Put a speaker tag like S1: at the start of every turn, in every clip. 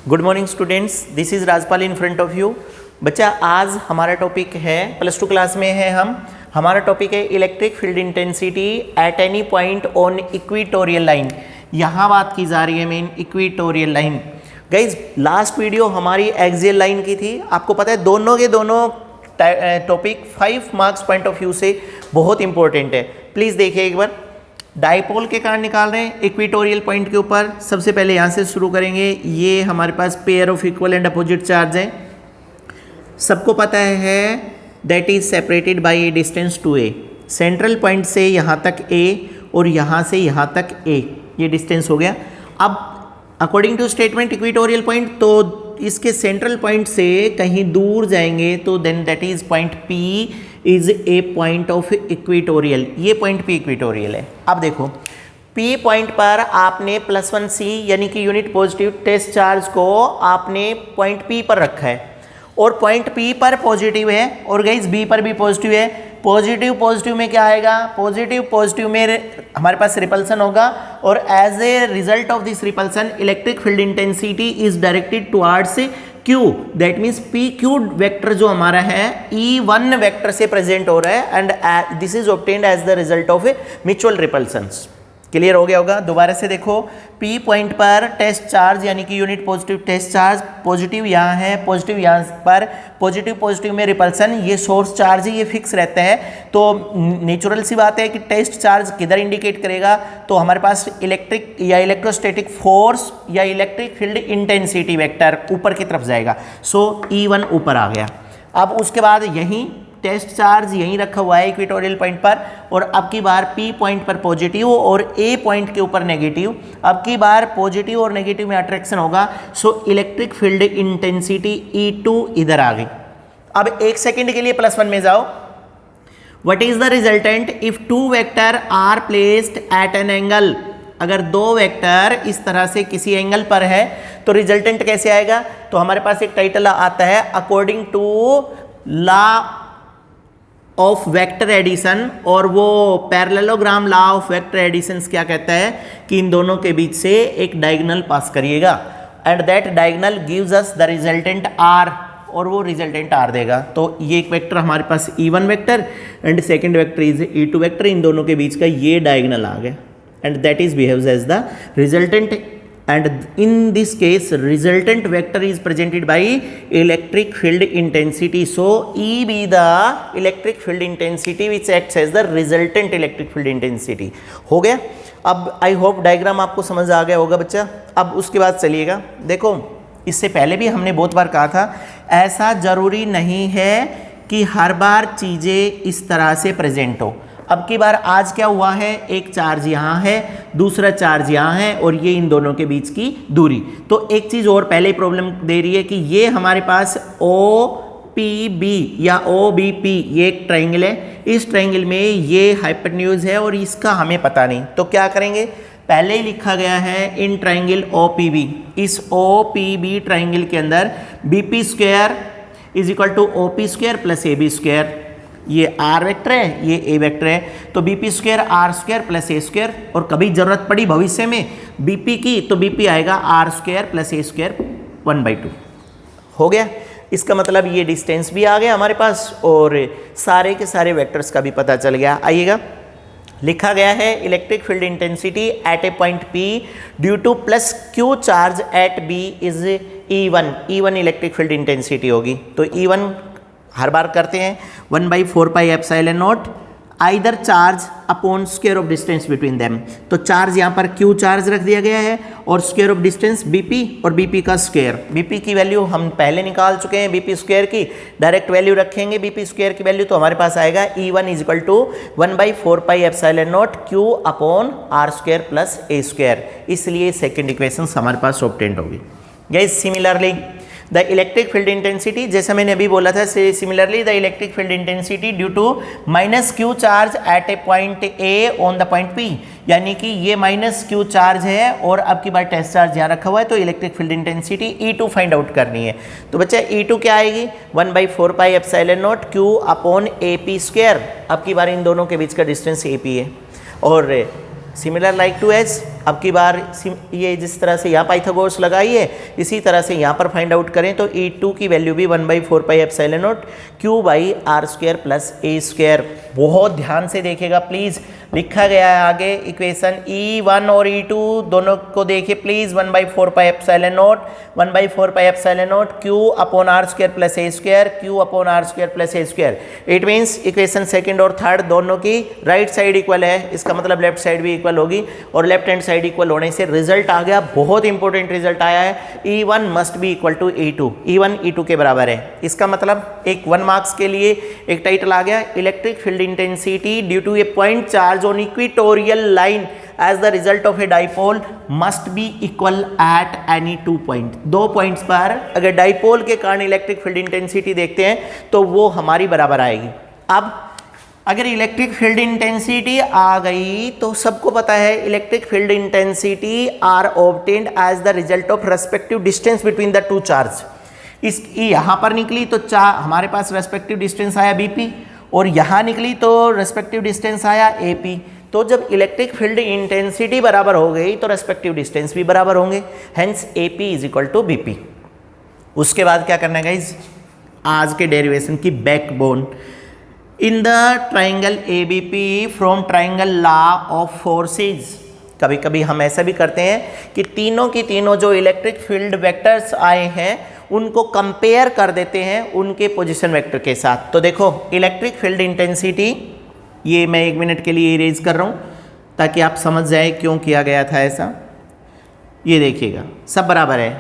S1: Good morning students, this is Rajpal in front of you. बच्चा आज हमारा टॉपिक है, प्लस टू क्लास में है हमारा टॉपिक है electric field intensity at any point on equatorial line. यहाँ बात की जा रही है main equatorial line. Guys last video हमारी एक्सियल लाइन की थी। आपको पता है दोनों के दोनों topic 5 marks point of view से बहुत इंपॉर्टेंट है। प्लीज़ देखिए एक बार। डाइपोल के कारण निकाल रहे हैं इक्वेटोरियल पॉइंट के ऊपर। सबसे पहले यहाँ से शुरू करेंगे। ये हमारे पास pair of equal and opposite charge है। सबको पता है that is separated by a distance two A. Central point से यहाँ तक ए और यहाँ से यहाँ तक ए, ये डिस्टेंस हो गया। अब according to statement equatorial point, तो इसके सेंट्रल पॉइंट से कहीं दूर जाएंगे तो then that is point P is a point of equatorial. ये पॉइंट पी इक्वेटोरियल है। अब देखो पी पॉइंट पर आपने +1c यानी कि यूनिट पॉजिटिव टेस्ट चार्ज को आपने पॉइंट पी पर रखा है और पॉइंट पी पर पॉजिटिव है और गाइस बी पर भी पॉजिटिव है। पॉजिटिव में क्या आएगा? पॉजिटिव में हमारे पास रिपल्सन होगा और as a result of this repulsion electric field intensity is directed towards Q। That means PQ vector जो हमारा है E1 वेक्टर से प्रेजेंट हो रहा है and this is obtained as the result of a mutual repulsions. Clear हो गया होगा। दोबारा से देखो, P पॉइंट पर टेस्ट चार्ज यानी कि unit positive test charge, positive यहाँ है, पॉजिटिव यहाँ पर, पॉजिटिव में रिपल्सन, ये सोर्स चार्ज है, ये फिक्स रहता है। तो नेचुरल सी बात है कि टेस्ट चार्ज किधर इंडिकेट करेगा? तो हमारे पास इलेक्ट्रिक या इलेक्ट्रोस्टैटिक फोर्स या इलेक्ट्रिक फील्ड इंटेंसिटी वेक्टर ऊपर की तरफ जाएगा। सो E1 ऊपर आ गया। अब उसके बाद यहीं टेस्ट चार्ज यहीं रखा हुआ है इक्वेटोरियल पॉइंट पर और अब की बार P पॉइंट पर पॉजिटिव और A पॉइंट के ऊपर नेगेटिव। अब की बार पॉजिटिव और नेगेटिव में अट्रैक्शन होगा। So electric field intensity E2 इधर आ गई। अब एक सेकंड के लिए +1 में जाओ। What is the resultant if 2 vector are placed at an angle? अगर 2 वेक्टर इस तरह से किसी एंगल पर है तो रिजल्टेंट कैसे आएगा? तो हमारे पास एक टाइटल आता है according to law of vector addition, और वो parallelogram law of vector addition क्या कहता है कि इन दोनों के बीच से एक डायगोनल पास करिएगा and that diagonal gives us the resultant R, और वो रिजल्टेंट आर देगा। तो ये एक वेक्टर हमारे पास E1 vector and second vector is E2 vector, इन दोनों के बीच का ये डायगोनल आ गया and that is behaves as the resultant. And in this case resultant vector is presented by electric field intensity. So E be the electric field intensity which acts as the resultant electric field intensity। हो गया। अब I hope diagram आपको समझ आ गया होगा बच्चा। अब उसके बाद चलिएगा, देखो इससे पहले भी हमने बहुत बार कहा था ऐसा जरूरी नहीं है कि हर बार चीज़ें इस तरह से प्रेजेंट हो। अब की बार आज क्या हुआ है, एक चार्ज यहाँ है, दूसरा चार्ज यहाँ है और ये इन दोनों के बीच की दूरी। तो एक चीज़ और पहले प्रॉब्लम दे रही है कि ये हमारे पास OPB या OBP ये एक ट्रायंगल है। इस ट्रायंगल में ये हाइपोटेन्यूज है और इसका हमें पता नहीं, तो क्या करेंगे? पहले ही लिखा गया है इन ट्रायंगल OPB। इस OPB ट्रायंगल के अंदर BP² is equal to OP² plus AB²। ये R वेक्टर है, ये A वेक्टर है, तो BP² R² प्लस A², और कभी जरूरत पड़ी भविष्य में BP की तो BP आएगा R² प्लस A² 1/2। हो गया। इसका मतलब ये डिस्टेंस भी आ गया हमारे पास और सारे के सारे वेक्टर्स का भी पता चल गया। आइएगा, लिखा गया है electric field intensity at a point P due to +Q charge at B is E1 electric field intensity होगी। तो E1 हर बार करते हैं 1/4πε0 either charge upon square of distance between them. तो चार्ज यहाँ पर Q चार्ज रख दिया गया है और स्क्वायर ऑफ डिस्टेंस BP और BP का स्क्वायर। BP की वैल्यू हम पहले निकाल चुके हैं, BP² की डायरेक्ट वैल्यू रखेंगे BP² की वैल्यू, तो हमारे पास आएगा E1 is equal to 1/4πε0 Q upon R² plus A²। इसलिए सेकेंड इक्वेशन हमारे पास ऑब्टेन्ड होगी। Guys similarly the electric field intensity, जैसा मैंने अभी बोला था, similarly the electric field intensity due to -Q charge at a point A on the point P, यानी कि ये -Q चार्ज है और अब की बार टेस्ट चार्ज यहाँ रखा हुआ है, तो electric field intensity E2 find out करनी है। तो बच्चा E2 क्या आएगी? 1/4πε0 Q अपॉन AP²। अब की बार इन दोनों के बीच का डिस्टेंस AP है और सिमिलर लाइक टू एच। अब की बार ये जिस तरह से यहाँ पाइथागोरस लगाई है इसी तरह से यहाँ पर फाइंड आउट करें तो E2 की वैल्यू भी 1/4 pi epsilon naught Q by r square plus a square. बहुत ध्यान से देखिएगा प्लीज़, लिखा गया है आगे इक्वेशन E1 और E2 दोनों को देखिए please. 1/4 pi epsilon naught 1/4 pi epsilon naught Q upon r square plus a square Q upon r square plus a square. It means equation second और थर्ड दोनों की राइट साइड इक्वल है, इसका मतलब लेफ्ट साइड भी equal होगी और left hand side equal होने से रिजल्ट आ गया। बहुत इंपॉर्टेंट रिजल्ट आया है, E1 must be equal to E2, E1 E2 के बराबर है। इसका मतलब एक 1 मार्क्स के लिए एक टाइटल आ गया, electric field intensity due to a point charge on equatorial line as the result of a dipole must be equal at any 2 point. 2 points पर अगर डाइपोल के कारण इलेक्ट्रिक फील्ड इंटेंसिटी देखते हैं तो वो हमारी बराबर आएगी। अब अगर इलेक्ट्रिक फील्ड इंटेंसिटी आ गई तो सबको पता है electric field intensity are obtained as the result of respective distance between the two charge. इस यहाँ पर निकली तो हमारे पास रेस्पेक्टिव डिस्टेंस आया BP और यहाँ निकली तो रेस्पेक्टिव डिस्टेंस आया AP। तो जब इलेक्ट्रिक फील्ड इंटेंसिटी बराबर हो गई तो रेस्पेक्टिव डिस्टेंस भी बराबर होंगे, hence AP is equal to BP। उसके बाद क्या करना है गाइज, आज के डेरिवेशन की backbone in the triangle ABP from triangle law of forces. कभी कभी हम ऐसा भी करते हैं कि तीनों की तीनों जो इलेक्ट्रिक फील्ड वेक्टर्स आए हैं उनको कंपेयर कर देते हैं उनके पोजीशन वेक्टर के साथ। तो देखो इलेक्ट्रिक फील्ड इंटेंसिटी, ये मैं 1 मिनट के लिए इरेज कर रहा हूँ ताकि आप समझ जाए क्यों किया गया था ऐसा। ये देखिएगा सब बराबर है,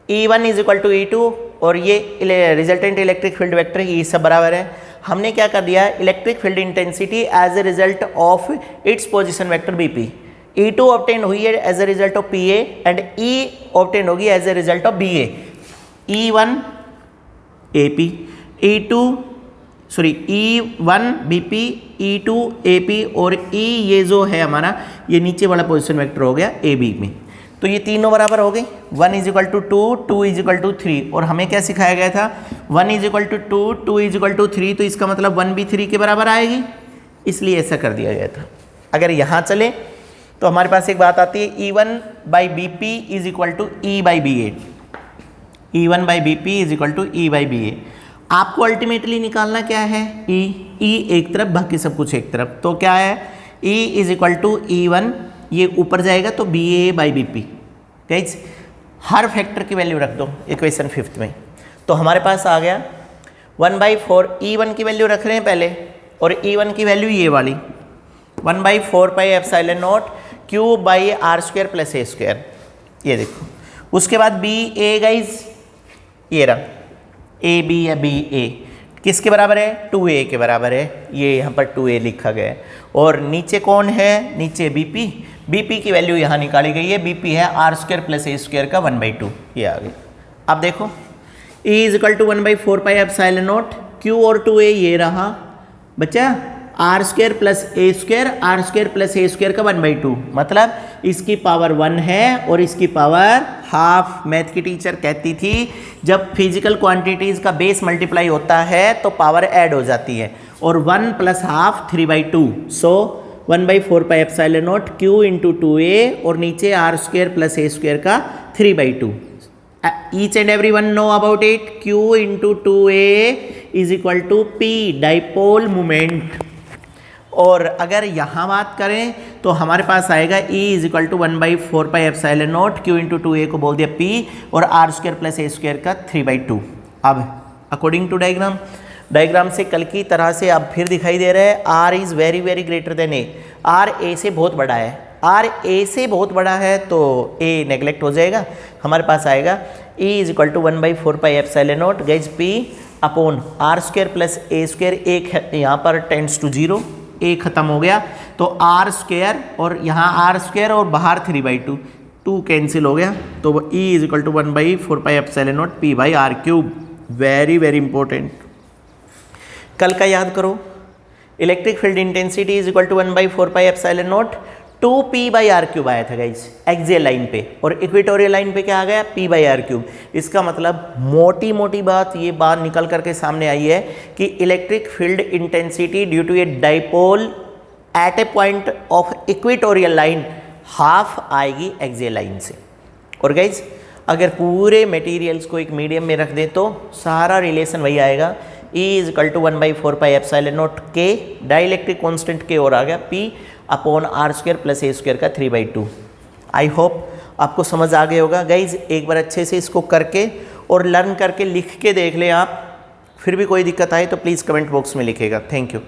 S1: E1 is equal to E2 और ये रिजल्टेंट इलेक्ट्रिक फील्ड वेक्टर ये सब बराबर है। हमने क्या कर दिया, electric field intensity as a result of its position vector BP। E2 obtain हुई है as a result of PA and E obtain होगी as a result of BA। E1 AP, E1 BP, E2 AP और E ये जो है हमारा ये नीचे वाला पोजीशन वेक्टर हो गया AB में। तो ये तीनों बराबर हो गई, 1 is equal to 2, 2 is equal to 3। और हमें क्या सिखाया गया था, 1 is equal to 2, 2 is equal to 3, तो इसका मतलब 1 भी 3 के बराबर आएगी, इसलिए ऐसा कर दिया गया था। अगर यहाँ चले तो हमारे पास एक बात आती है, E1 by BP is equal to E by BA। E1 by BP is equal to E by BA। आपको अल्टीमेटली निकालना क्या है, E एक तरफ बाकी सब कुछ एक तरफ। तो क्या है, E is equal to E1, ये ऊपर जाएगा तो BA by BP। Guys her factor की वैल्यू रख दो इक्वेशन 5th में, तो हमारे पास आ गया 1/4। E1 की वैल्यू रख रहे हैं पहले और E1 की वैल्यू ये वाली 1/4 pi epsilon naught Q by r square plus a square. ये देखो उसके बाद BA गाइज ये रहा AB या BA किसके बराबर है, 2A के बराबर है, ये यहाँ पर 2A लिखा गया है। और नीचे कौन है, नीचे BP की वैल्यू यहाँ निकाली गई है, BP है r square plus a square का 1/2, ये आ गई। अब देखो E is equal to 1/4 pi epsilon naught Q और 2A ये रहा बच्चा, r square plus a square, r square plus a square का 1/2, मतलब इसकी पावर 1 है और इसकी पावर हाफ। मैथ की टीचर कहती थी जब फिजिकल क्वांटिटीज़ का बेस मल्टीप्लाई होता है तो पावर ऐड हो जाती है, और 1 plus half 3/2। So 1/4 pi epsilon naught Q into 2A और नीचे r square plus a square का 3/2। Each and every one know about it, Q into 2A is equal to P dipole moment. और अगर यहाँ बात करें तो हमारे पास आएगा E is equal to 1/4 pi epsilon naught Q into 2A को बोल दिया P और r square plus a square का 3/2। अब अकॉर्डिंग टू डायग्राम से कल की तरह से अब फिर दिखाई दे रहा है R is very very greater than A। R A से बहुत बड़ा है, R A से बहुत बड़ा है तो A नेगलेक्ट हो जाएगा। हमारे पास आएगा E is equal to 1/4 pi epsilon naught guys P upon r square plus a square. एक यहाँ पर टेंड्स टू 0, ए खत्म हो गया तो आर स्क्वायर और यहाँ आर स्क्वायर और बाहर 3/2, 2 कैंसिल हो गया तो E is equal to 1/4 pi epsilon naught P by r cube. Very very important, कल का याद करो, electric field intensity is equal to 1/4 pi epsilon naught 2P by r cube आया था गाइज एक्सियल लाइन पे, और इक्वेटोरियल लाइन पे क्या आ गया, P बाई आर क्यूब। इसका मतलब मोटी मोटी बात ये बात निकल करके सामने आई है कि electric field intensity due to a dipole at a point of equatorial line half आएगी एक्सियल लाइन से। और गाइज अगर पूरे मटेरियल्स को एक मीडियम में रख दें तो सारा रिलेशन वही आएगा, E is equal to 1/4πε0 K, dielectric constant K और आ गया P/r² प्लस a² का 3/2। आई होप आपको समझ आ गया होगा गाइज। एक बार अच्छे से इसको करके और लर्न करके लिख के देख लें आप, फिर भी कोई दिक्कत आए तो प्लीज़ कमेंट बॉक्स में लिखेगा। Thank you.